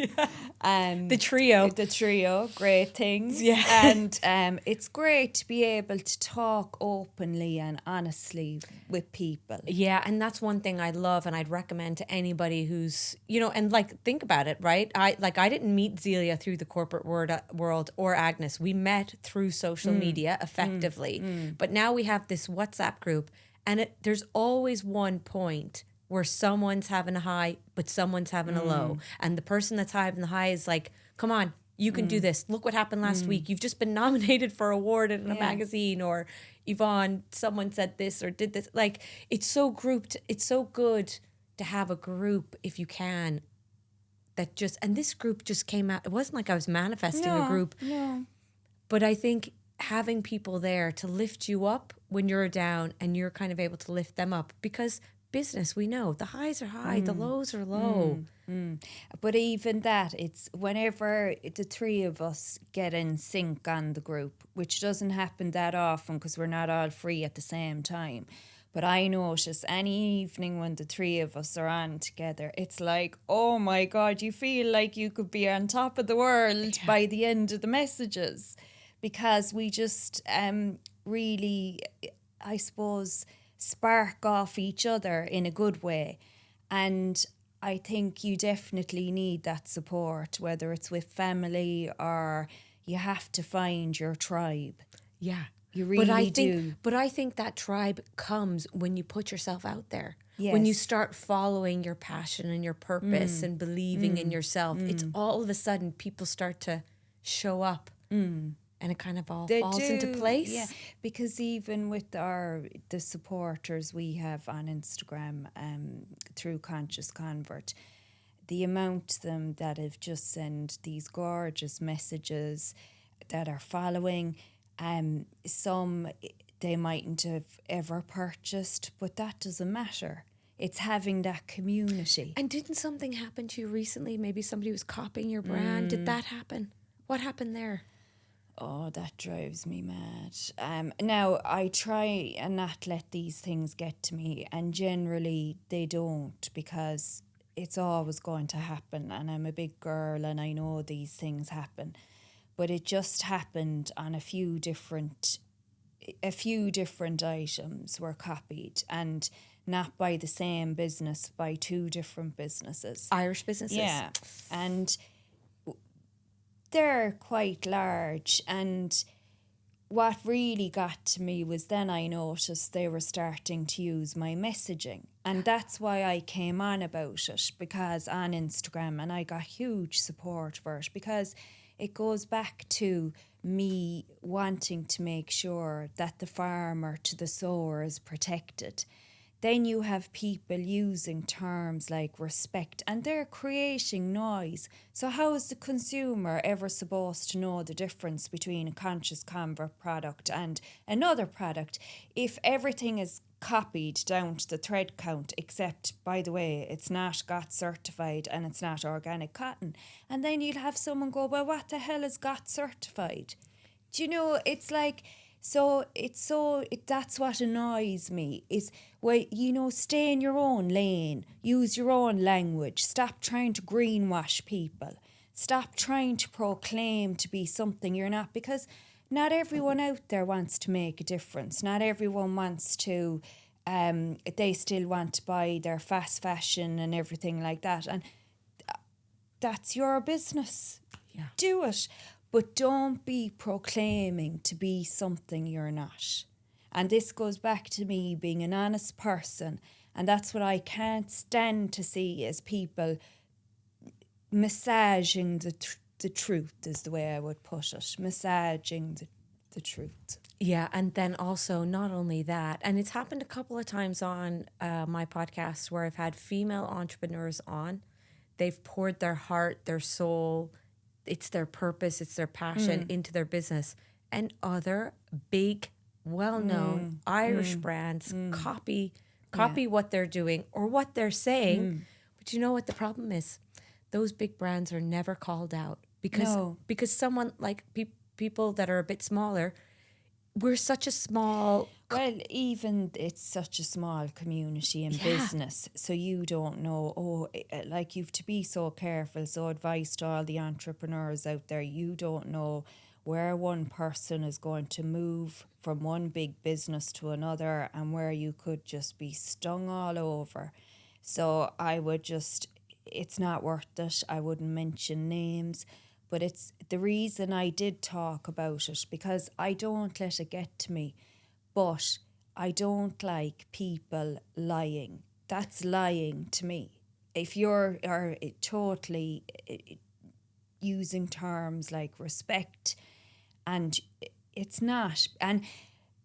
The trio. Great things. Yeah. And it's great to be able to talk openly and honestly with people. Yeah, and that's one thing I love, and I'd recommend to anybody who's, and like, think about it, right? I didn't meet Zelia through the corporate world or Agnes. We met through social media effectively. But now we have this WhatsApp group, and there's always one point where someone's having a high, but someone's having a low. And the person that's having the high is like, come on, you can do this. Look what happened last week. You've just been nominated for an award in a magazine, or Yvonne, someone said this or did this. Like, it's so grouped. It's so good to have a group, if you can, that just, and this group just came out. It wasn't like I was manifesting a group. No. But I think having people there to lift you up when you're down, and you're kind of able to lift them up, because business, we know the highs are high, the lows are low. But even that, it's whenever the three of us get in sync on the group, which doesn't happen that often because we're not all free at the same time. But I notice any evening when the three of us are on together, it's like, oh my God, you feel like you could be on top of the world by the end of the messages, because we just really, I suppose, spark off each other in a good way. And I think you definitely need that support, whether it's with family or you have to find your tribe. Yeah. You really do. But I think that tribe comes when you put yourself out there. Yes. When you start following your passion and your purpose and believing in yourself, it's all of a sudden people start to show up. And it kind of all falls into place. Yeah, because even with the supporters we have on Instagram through Conscious Convert, the amount of them that have just sent these gorgeous messages, that are following, some they mightn't have ever purchased, but that doesn't matter. It's having that community. And didn't something happen to you recently? Maybe somebody was copying your brand. Did that happen? What happened there? Oh, that drives me mad. Now, I try and not let these things get to me, and generally they don't, because it's always going to happen, and I'm a big girl and I know these things happen. But it just happened on a few different items were copied, and not by the same business, by two different businesses. Irish businesses? Yeah. And they're quite large, and what really got to me was then I noticed they were starting to use my messaging, and that's why I came on about it, because on Instagram, and I got huge support for it, because it goes back to me wanting to make sure that the farmer to the sower is protected. Then you have people using terms like respect, and they're creating noise. So how is the consumer ever supposed to know the difference between a Conscious Convert product and another product if everything is copied down to the thread count, except, by the way, it's not GOT certified and it's not organic cotton? And then you'll have someone go, well, what the hell is GOT certified? Do you know, it's like So that's what annoys me is, well, stay in your own lane, use your own language, stop trying to greenwash people, stop trying to proclaim to be something you're not, because not everyone out there wants to make a difference. Not everyone wants to, they still want to buy their fast fashion and everything like that. And that's your business. Yeah. Do it. But don't be proclaiming to be something you're not. And this goes back to me being an honest person. And that's what I can't stand to see, is people massaging the truth, is the way I would put it. Massaging the truth. Yeah, and then also not only that, and it's happened a couple of times on my podcast where I've had female entrepreneurs on. They've poured their heart, their soul, it's their purpose, it's their passion into their business. And other big, well-known Irish brands copy what they're doing or what they're saying. But you know what the problem is? Those big brands are never called out because someone like people that are a bit smaller, we're such a small... Well, even it's such a small community in business, so you don't know, like you've to be so careful. So advice to all the entrepreneurs out there, you don't know where one person is going to move from one big business to another and where you could just be stung all over. So I would just, it's not worth it. I wouldn't mention names. But it's the reason I did talk about it, because I don't let it get to me. But I don't like people lying. That's lying to me. If you're totally using terms like respect, and it's not. And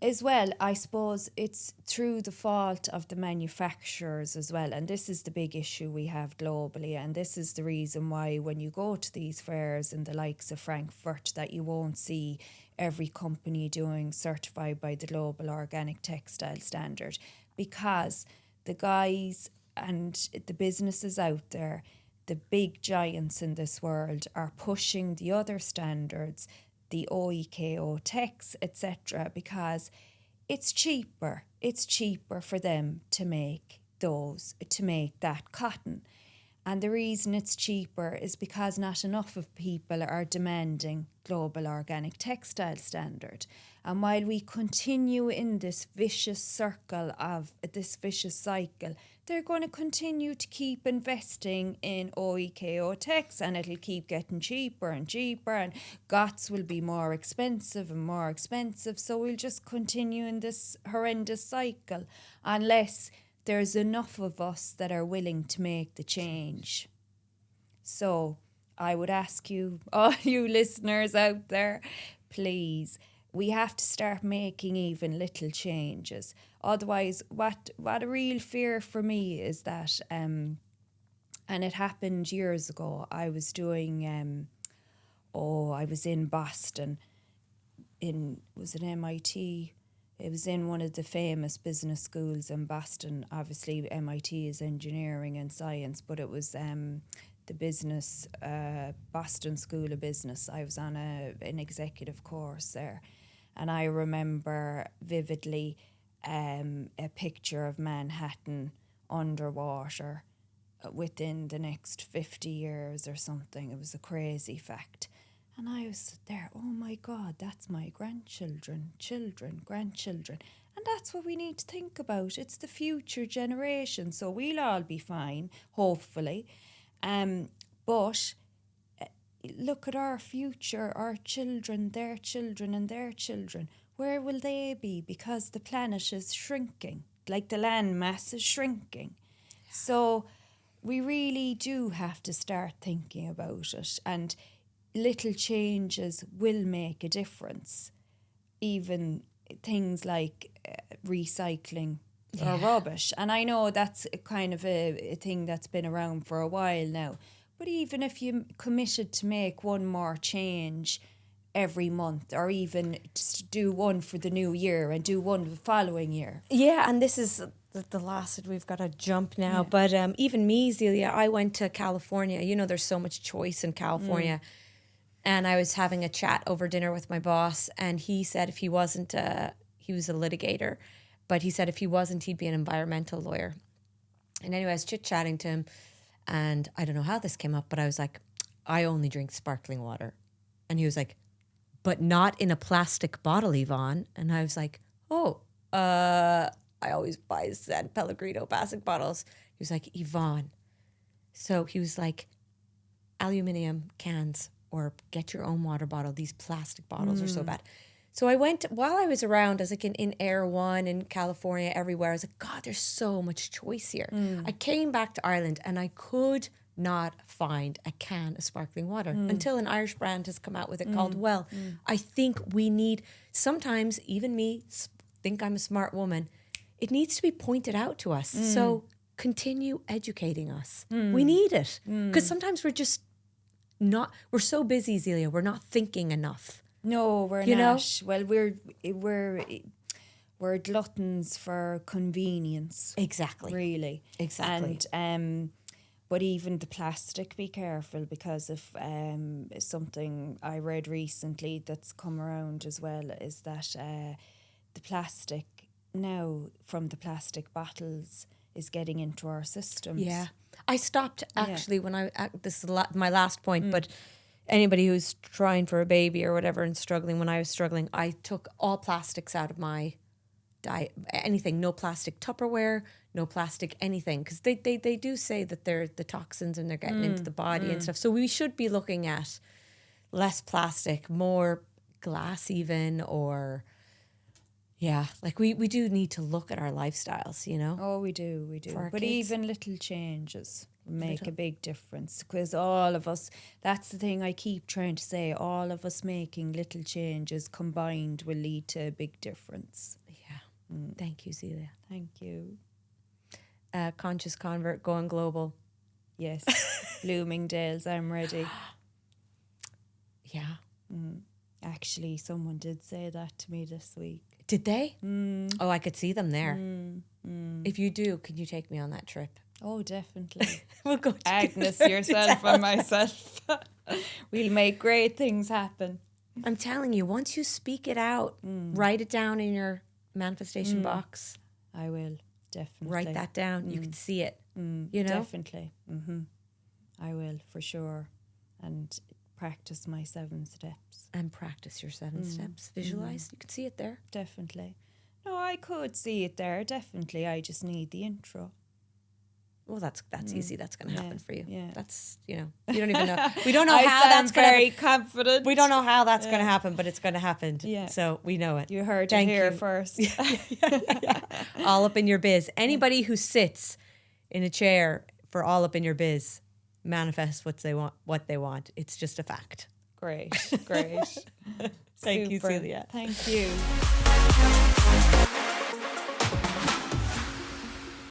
as well, I suppose it's through the fault of the manufacturers as well. And this is the big issue we have globally. And this is the reason why when you go to these fairs in the likes of Frankfurt, that you won't see every company doing certified by the Global Organic Textile Standard, because the guys and the businesses out there, the big giants in this world, are pushing the other standards, the OEKO Tex, etc., because it's cheaper. It's cheaper for them to make that cotton. And the reason it's cheaper is because not enough of people are demanding Global Organic Textile Standard. And while we continue in this vicious cycle, they're going to continue to keep investing in OEKO Tex, and it'll keep getting cheaper and cheaper, and GOTS will be more expensive and more expensive. So we'll just continue in this horrendous cycle unless there's enough of us that are willing to make the change. So I would ask you, all you listeners out there, please, we have to start making even little changes. Otherwise, what a real fear for me is that, and it happened years ago, I was doing, I was in Boston, was it MIT? It was in one of the famous business schools in Boston. Obviously, MIT is engineering and science, but it was the business, Boston School of Business. I was on an executive course there. And I remember vividly a picture of Manhattan underwater within the next 50 years or something. It was a crazy fact. And I was there, oh my God, that's my grandchildren, grandchildren. And that's what we need to think about. It's the future generation. So we'll all be fine, hopefully. But look at our future, our children, their children and their children. Where will they be? Because the planet is shrinking, like the land mass is shrinking. So we really do have to start thinking about it. And little changes will make a difference. Even things like recycling or rubbish. And I know that's kind of a thing that's been around for a while now. But even if you committed to make one more change every month, or even just do one for the new year and do one the following year. Yeah, and this is the last that we've got to jump now. Yeah. But even me, Zelia, I went to California. You know, there's so much choice in California. And I was having a chat over dinner with my boss, and he said if he wasn't, he was a litigator, but he said if he wasn't, he'd be an environmental lawyer. And anyway, I was chit-chatting to him, and I don't know how this came up, but I was like, I only drink sparkling water. And he was like, but not in a plastic bottle, Yvonne. And I was like, I always buy San Pellegrino plastic bottles. He was like, Yvonne. So he was like, aluminium cans or get your own water bottle. These plastic bottles are so bad. So I went, while I was around, I was like in Air One, in California, everywhere. I was like, God, there's so much choice here. I came back to Ireland and I could not find a can of sparkling water until an Irish brand has come out with it called Well. I think we need, sometimes even me think I'm a smart woman, it needs to be pointed out to us. So continue educating us. We need it. Because sometimes we're just not, we're so busy, Zelia, we're not thinking enough. No, we're You not. Well, we're gluttons for convenience. Exactly. Really. Exactly. And but even the plastic, be careful, because of something I read recently that's come around as well, is that the plastic now from the plastic bottles is getting into our systems. Yeah. I stopped actually when this is my last point, but anybody who's trying for a baby or whatever and struggling, when I was struggling, I took all plastics out of my diet. Anything, no plastic Tupperware, no plastic anything, because they do say that they're the toxins and they're getting into the body and stuff. So we should be looking at less plastic, more glass even, or like we do need to look at our lifestyles, you know? Oh, we do. But kids. even little changes make a big difference, because all of us, that's the thing I keep trying to say, all of us making little changes combined will lead to a big difference. Yeah. Thank you, Zelia. Thank you. Conscious convert going global. Yes. Bloomingdale's, I'm ready. Yeah. Actually, someone did say that to me this week. Did they? Oh, I could see them there. If you do, can you take me on that trip? Oh, definitely. We'll go to Agnes, yourself and myself. We'll make great things happen. I'm telling you, once you speak it out, write it down in your manifestation box. I will, definitely. Write that down. You can see it. You know? Definitely. I will, for sure. And practice my 7 steps. And practice your 7 steps. Visualize. You can see it there. Definitely. No, I could see it there, definitely. I just need the intro. Well, that's easy. That's going to happen for you. Yeah. That's, you don't even know. We don't know I how sound that's going to very confident. We don't know how that's going to happen, but it's going to happen. Yeah. So we know it. You heard Thank it here you. first. All up in your biz. Anybody who sits in a chair for all up in your biz manifests what they want. It's just a fact. Great. Thank you, Super. Zelia. Thank you.